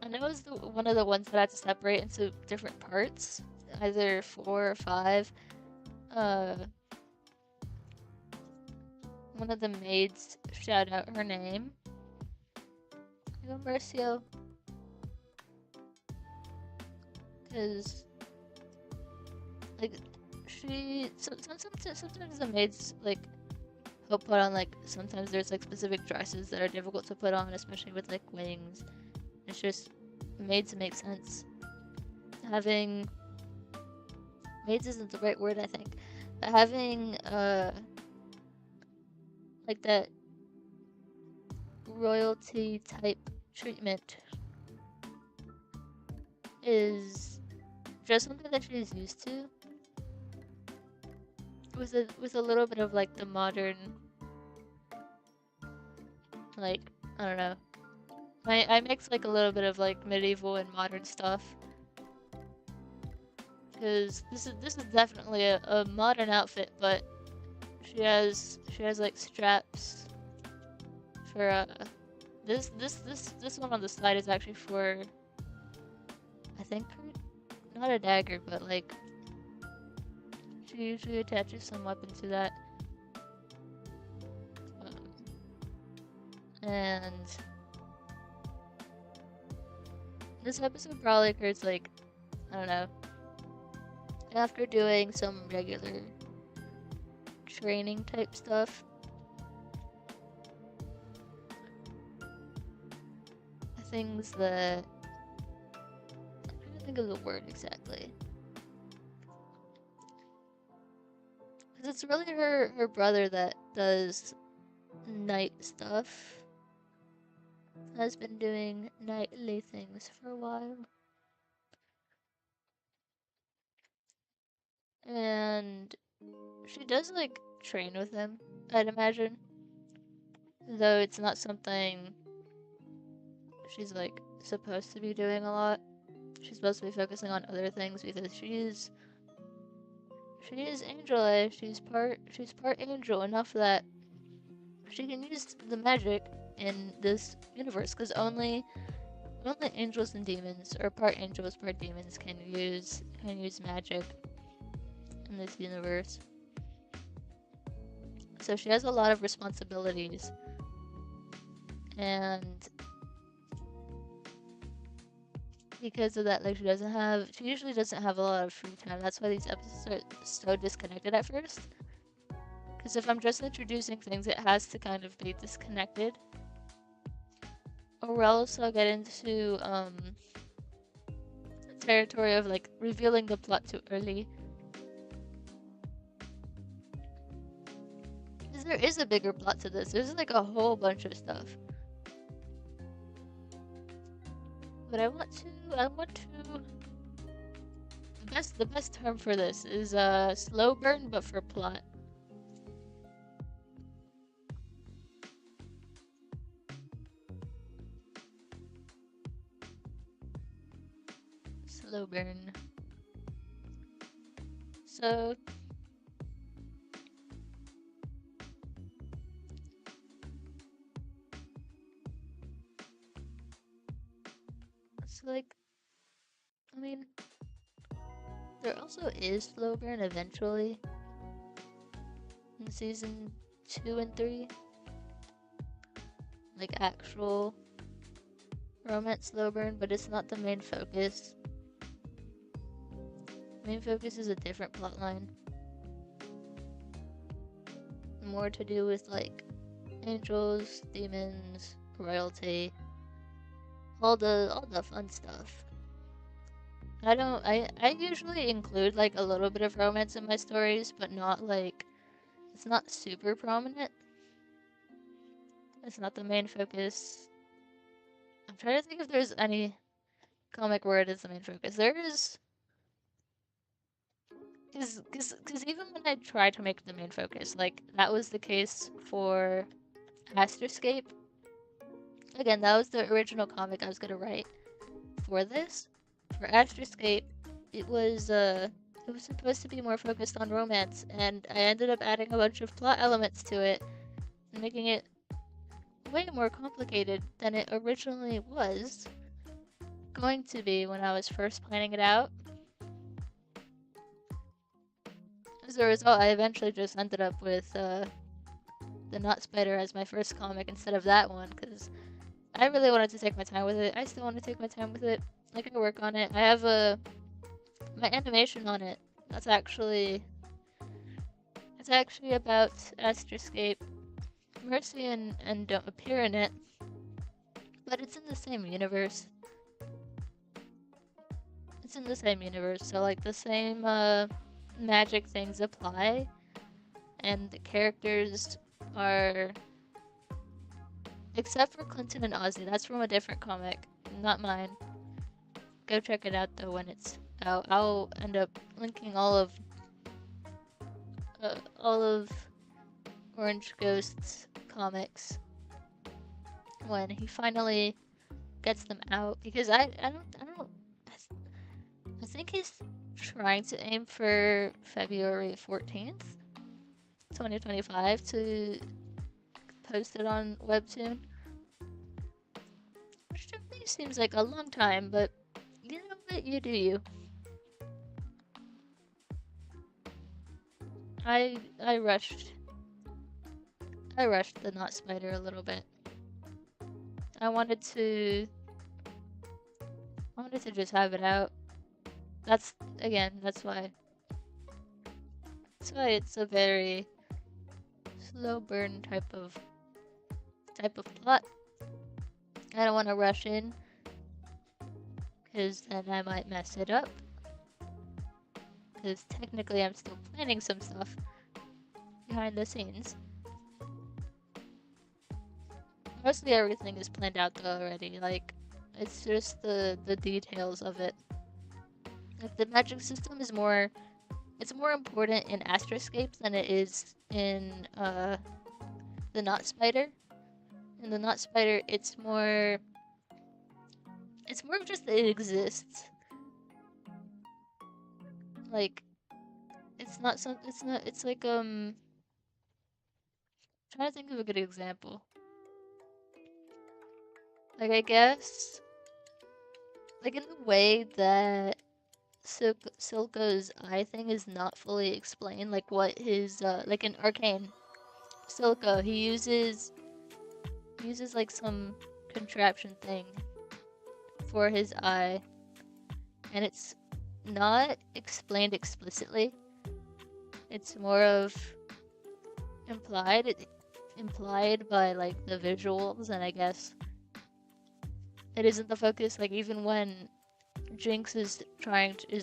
I know it was one of the ones that I had to separate into different parts, either 4 or 5. One of the maids shout out her name. Yo, Mercio. Because, like, sometimes the maids, like, help put on, like, sometimes there's, like, specific dresses that are difficult to put on, especially with, like, wings. It's just made to make sense. Having, maids isn't the right word, I think, but having, like that royalty type treatment is just something that she's used to, with a little bit of like the modern, like, I don't know, I mix like a little bit of like medieval and modern stuff, because this is definitely a modern outfit, but she has like straps for this one on the side is actually for, I think, not a dagger, but like she usually attaches some weapon to that. And This episode probably occurs like, I don't know, after doing some regular training type stuff. Things that, I'm trying to think of the word exactly. Because it's really her brother that does night stuff. Has been doing nightly things for a while. And she does like train with him, I'd imagine. Though it's not something she's like supposed to be doing a lot. She's supposed to be focusing on other things because she is angel. She's part angel, enough that she can use the magic in this universe, because only angels and demons, or part angels, part demons, can use magic in this universe. So she has a lot of responsibilities, and because of that, like, she usually doesn't have a lot of free time. That's why these episodes are so disconnected at first. Because if I'm just introducing things, it has to kind of be disconnected. Or else I'll get into territory of like revealing the plot too early. Because there is a bigger plot to this. There's like a whole bunch of stuff. But I want to the best term for this is slow burn, but for plot. Slow burn. So like, I mean, there also is slow burn eventually in season 2 and 3. Like actual romance slow burn, but it's not the main focus. Main focus is a different plotline. More to do with like angels, demons, royalty, all the fun stuff. I usually include like a little bit of romance in my stories, but not like, it's not super prominent. It's not the main focus. I'm trying to think if there's any comic where it is the main focus. There is, because even when I try to make the main focus, like that was the case for Asterscape. Again, that was the original comic I was gonna write for this. For Asterscape, it was supposed to be more focused on romance, and I ended up adding a bunch of plot elements to it, and making it way more complicated than it originally was going to be when I was first planning it out. As a result, I eventually just ended up with the Not Spider as my first comic instead of that one, because I really wanted to take my time with it. I still want to take my time with it. I can work on it. I have my animation on it. It's actually about Asterscape. Mercy and don't appear in it, but it's in the same universe. It's in the same universe, so like the same magic things apply, and the characters are, except for Clinton and Ozzy, that's from a different comic, not mine. Go check it out though when it's out. I'll end up linking all of UnGhoste's comics when he finally gets them out, because I think he's trying to aim for February 14th, 2025 to post it on WEBTOON. Which to me seems like a long time, but you know what, you do you. I rushed the Not Spider a little bit. I wanted I wanted to just have it out. That's why. That's why it's a very slow burn type of plot. I don't want to rush in, because then I might mess it up. Because technically I'm still planning some stuff behind the scenes. Mostly everything is planned out though already, like, it's just the details of it. Like, the magic system is more, it's more important in Astroscape than it is in the Knot Spider. In the Knot Spider, it's more of just that it exists. Like, it's like, trying to think of a good example. Like, I guess, like, in the way that Silco's eye thing is not fully explained, like what his, like in Arcane, Silco, he uses like some contraption thing for his eye, and it's not explained explicitly. It's more of implied, implied by like the visuals, and I guess it isn't the focus. Like, even when Jinx is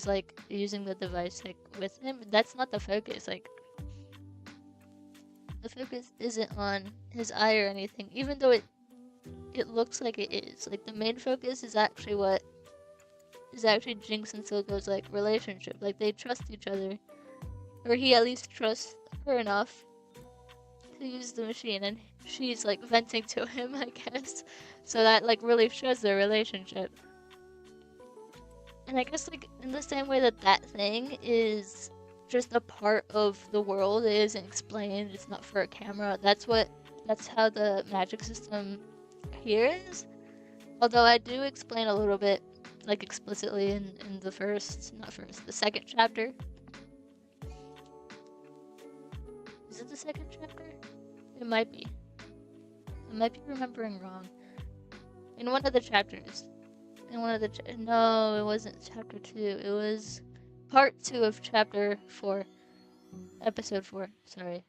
like using the device like with him, that's not the focus. Like, the focus isn't on his eye or anything, even though it looks like it is. Like, the main focus is actually Jinx and Silco's like relationship. Like, they trust each other, or he at least trusts her enough to use the machine, and she's like venting to him, I guess. So that like really shows their relationship. And I guess, like, in the same way that thing is just a part of the world, it isn't explained, it's not for a camera, that's how the magic system here is. Although I do explain a little bit, like, explicitly in the the second chapter. Is it the second chapter? It might be. I might be remembering wrong. In one of the chapters. No, it wasn't chapter 2. It was part 2 of chapter 4. Episode 4, sorry.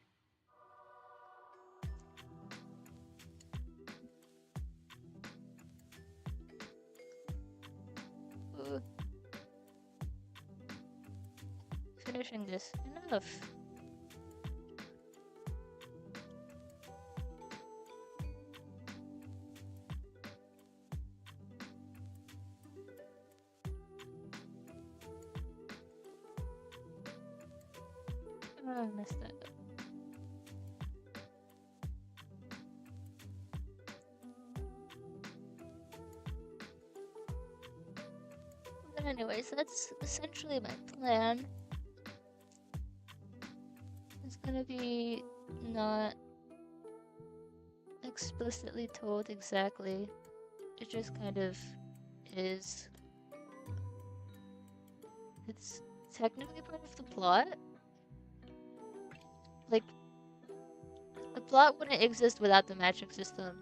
Ooh. Finishing this. Enough. Oh, I messed that up. But anyways, that's essentially my plan. It's gonna be not explicitly told exactly. It just kind of is. It's technically part of the plot. Like, the plot wouldn't exist without the magic system.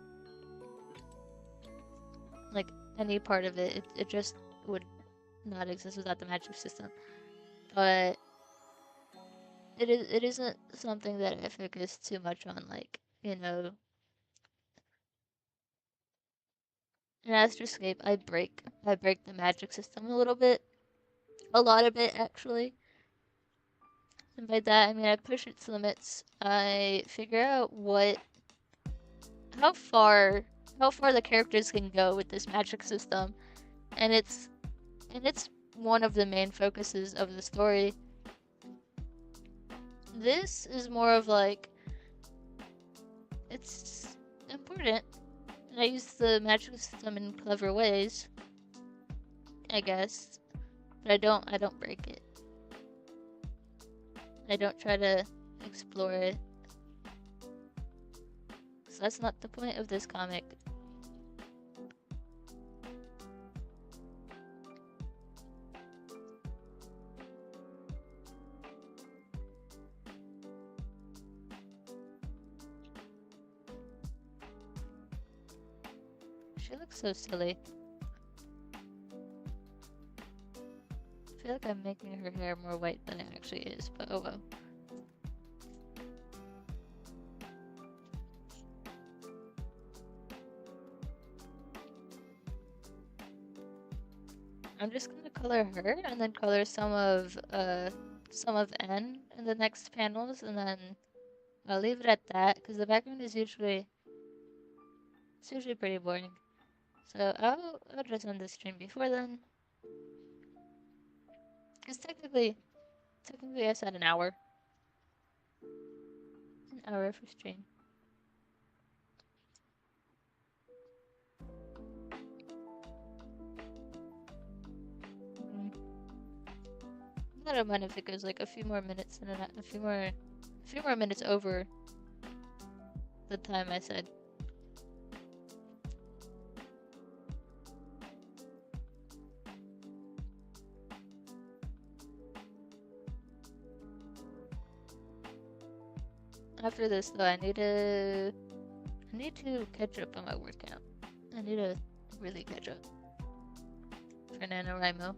Like, any part of it, it just would not exist without the magic system. But it isn't something that I focus too much on, like, you know. In Astroscape, I break the magic system a little bit. A lot of it, actually. And by that, I mean I push its limits. I figure out how far the characters can go with this magic system, and it's one of the main focuses of the story. This is more of like, it's important, and I use the magic system in clever ways, I guess, but I don't break it. I don't try to explore it. So that's not the point of this comic. She looks so silly. feel like I'm making her hair more white than it actually is, but oh well. I'm just gonna color her and then color some of N in the next panels, and then I'll leave it at that because the background is usually pretty boring. So I'll just end the stream before then. Because technically I said an hour. An hour for stream. I don't mind if it goes like a few more minutes and a few more minutes over the time I said. After this though, I need to catch up on my workout. I need to really catch up for NaNoWriMo.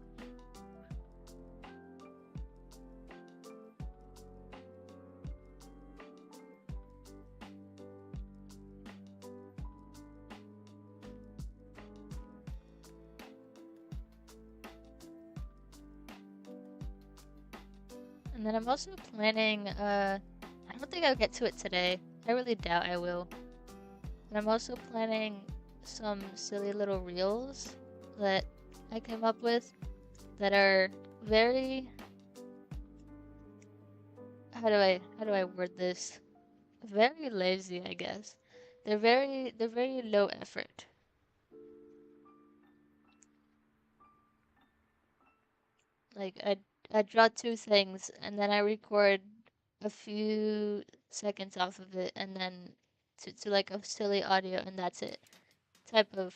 And then I'm also planning, I don't think I'll get to it today. I really doubt I will. But I'm also planning some silly little reels that I came up with that are very, how do I word this? Very lazy, I guess. They're very low effort. Like I draw two things and then I record a few seconds off of it and then to like a silly audio and that's it. Type of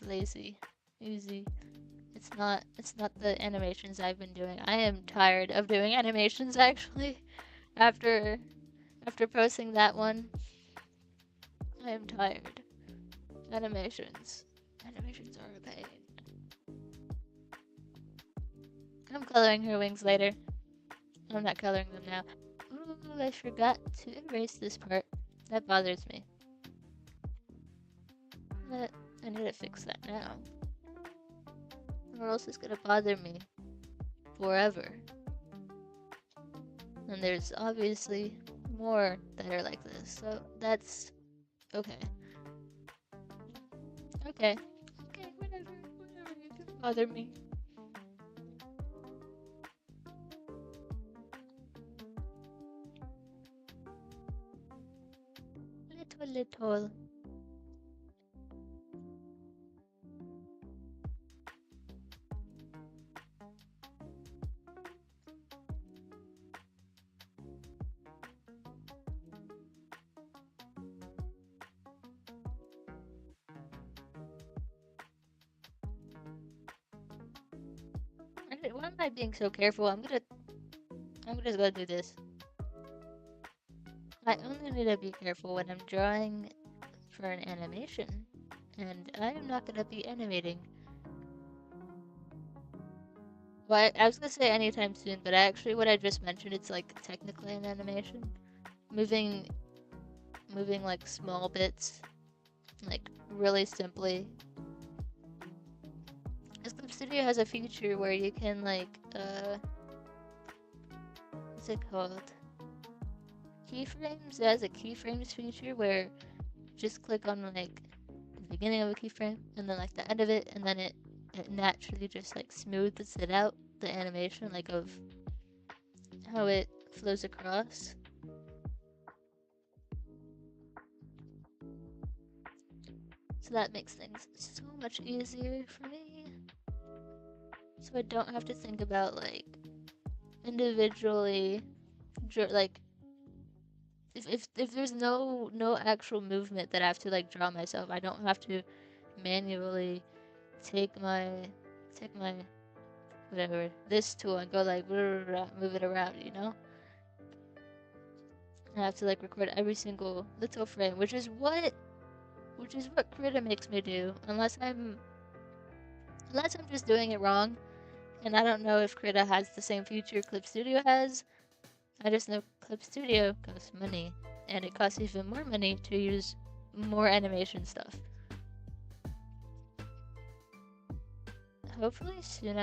lazy, easy. It's not the animations I've been doing. I am tired of doing animations actually. After posting that one, I am tired. Animations are a pain. I'm coloring her wings later. I'm not coloring them now. Ooh, I forgot to erase this part. That bothers me. But I need to fix that now. Or else it's gonna bother me forever. And there's obviously more that are like this, so that's okay. Okay, whatever, you can bother me. Little. Why am I being so careful? I'm just gonna do this. I only need to be careful when I'm drawing for an animation, and I am not gonna be animating. Well, I was gonna say anytime soon, but actually what I just mentioned, it's like technically an animation. Moving like small bits, like really simply. Clip Studio has a feature where you can like, what's it called? Keyframes? It has a keyframes feature where just click on like the beginning of a keyframe and then like the end of it, and then it naturally just like smooths it out, the animation, like of how it flows across. So that makes things so much easier for me. So I don't have to think about like individually, like if there's no actual movement that I have to like draw myself, I don't have to manually take my whatever this tool and go like move it around, you know. I have to like record every single little frame, which is what Krita makes me do, unless I'm just doing it wrong And I don't know if Krita has the same feature Clip Studio has. I just know Clip Studio costs money, and it costs even more money to use more animation stuff. Hopefully soon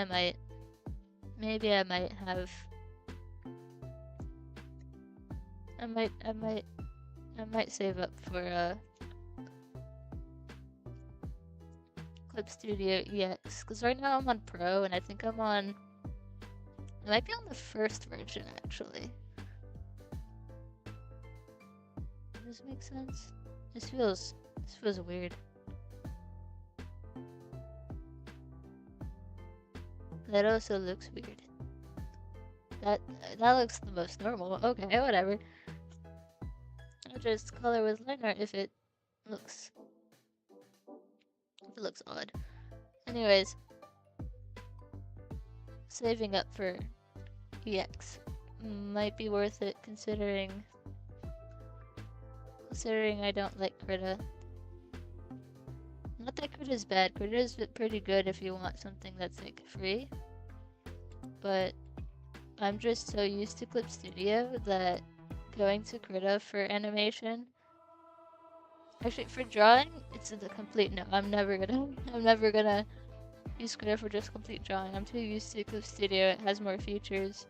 maybe I might have, I might save up for Clip Studio EX, because right now I'm on Pro, and I think I might be on the first version actually. Does this make sense? This feels weird. That also looks weird. That looks the most normal. Okay, whatever. I'll just color with line art if it looks odd. Anyways, saving up for EX might be worth it considering I don't like Krita. Not that Krita's bad. Krita's pretty good if you want something that's like free. But I'm just so used to Clip Studio that going to Krita for animation. Actually, for drawing, it's a complete no. I'm never gonna use Krita for just complete drawing. I'm too used to Clip Studio. It has more features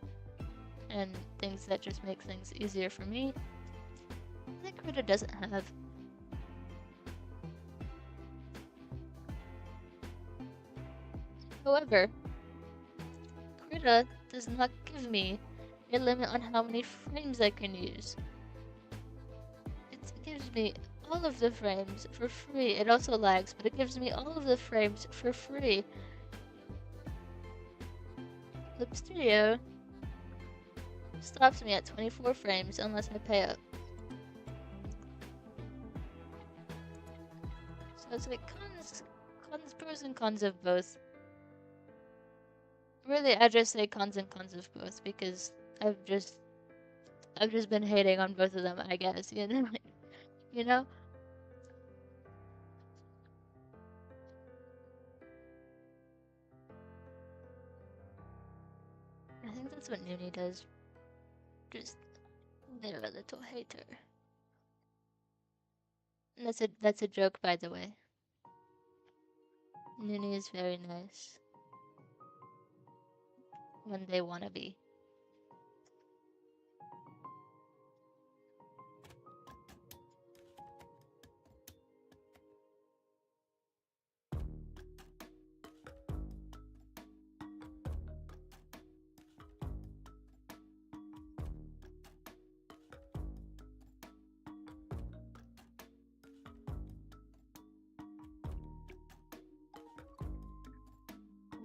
and things that just make things easier for me. I think Krita doesn't have. However, Krita does not give me a limit on how many frames I can use. It gives me all of the frames for free. It also lags, but it gives me all of the frames for free. Clip Studio stops me at 24 frames unless I pay up. So it's like pros and cons of both. Really, I just say cons and cons of both because I've just been hating on both of them, I guess, you know? You know? I think that's what Noonie does. Just, they're a little hater. And that's a joke, by the way. Noonie is very nice. When they wanna be.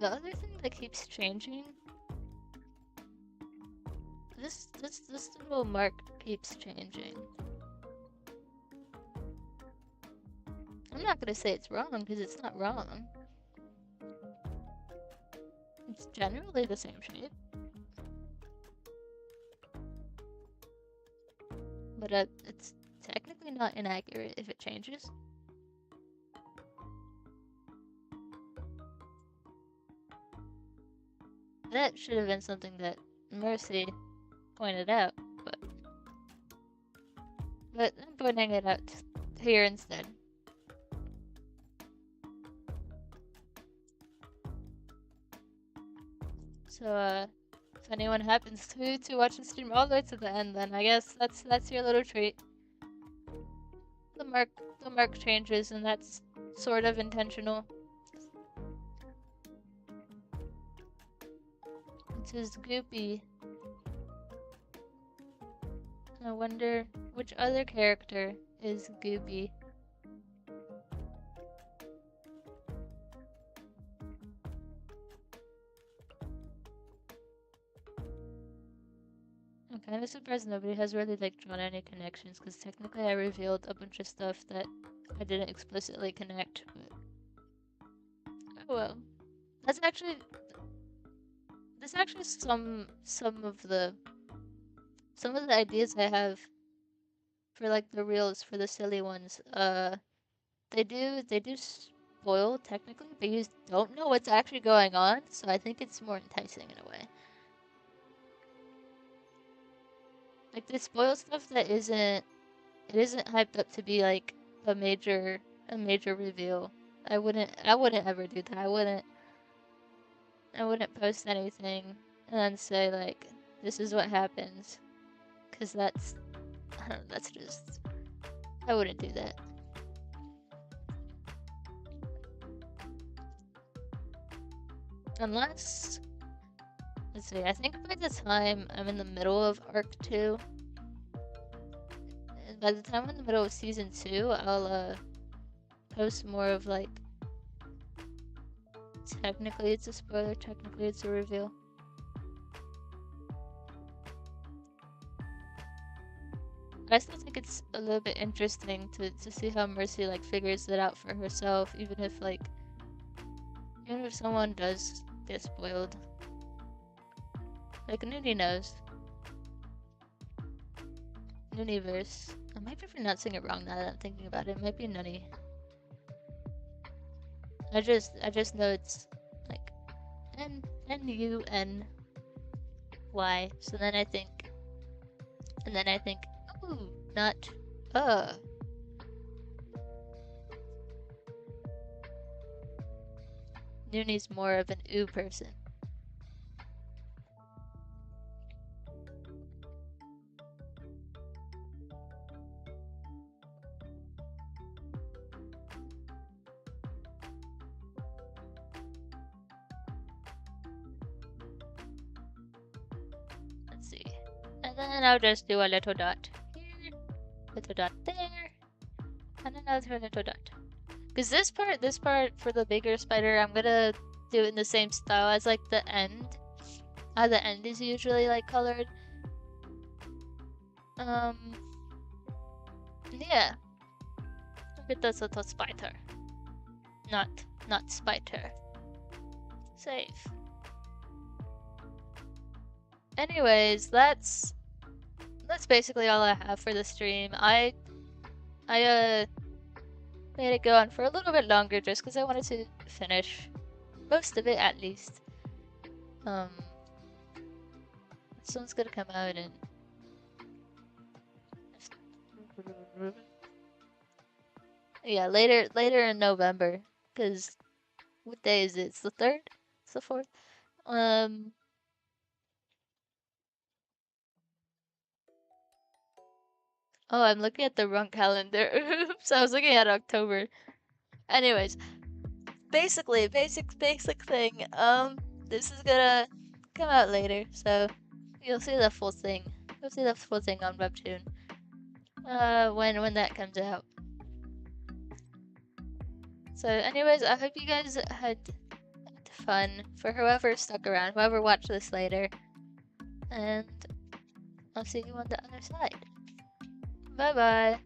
The other thing that keeps changing, this little mark keeps changing. I'm not gonna say it's wrong because it's not wrong. It's generally the same shape. But it's technically not inaccurate if it changes. That should have been something that Mercy pointed out, but I'm pointing it out here instead. So, if anyone happens to watch the stream all the way to the end, then I guess that's your little treat. The mark changes, and that's sort of intentional. It says Goopy. I wonder which other character is Goopy. I'm kind of surprised nobody has really drawn any connections, because technically I revealed a bunch of stuff that I didn't explicitly connect, but oh well. That's actually some of the ideas I have for the reels, for the silly ones. They do spoiled technically, but you don't know what's actually going on, so I think it's more enticing in a way. Like they spoil stuff that isn't hyped up to be like a major reveal. I wouldn't ever do that. I wouldn't post anything and then say like this is what happens, cuz that's I don't know, that's just I wouldn't do that. Unless, let's see, I think by the time I'm in the middle of Arc 2, and by the time I'm in the middle of Season 2, I'll post more of like, technically it's a spoiler, technically it's a reveal. I still think it's a little bit interesting to see how Mercy like figures it out for herself, even if someone does get spoiled. Like Noonie knows. Nooniverse. I might be pronouncing it wrong now that I'm thinking about it. It might be Nunny. I just know it's like N-U-N-Y. So then I think, ooh, not Noonie's more of an ooh person. Let's see. And then I'll just do a little dot here, little dot there, and another little dot. Because this part for the bigger spider, I'm gonna do it in the same style as like the end. How the end is usually like colored. Yeah. Look at this little spider. Not spider. Save. Anyways, that's basically all I have for the stream. I made it go on for a little bit longer just because I wanted to finish most of it at least. This one's gonna come out in yeah, later in November, because what day is it? It's the 3rd? It's the 4th? Oh, I'm looking at the wrong calendar. Oops, I was looking at October. Anyways, basically, basic thing. This is gonna come out later, so you'll see the full thing. You'll see the full thing on WEBTOON. When that comes out. So anyways, I hope you guys had fun. For whoever stuck around, whoever watched this later. And I'll see you on the other side. Bye bye.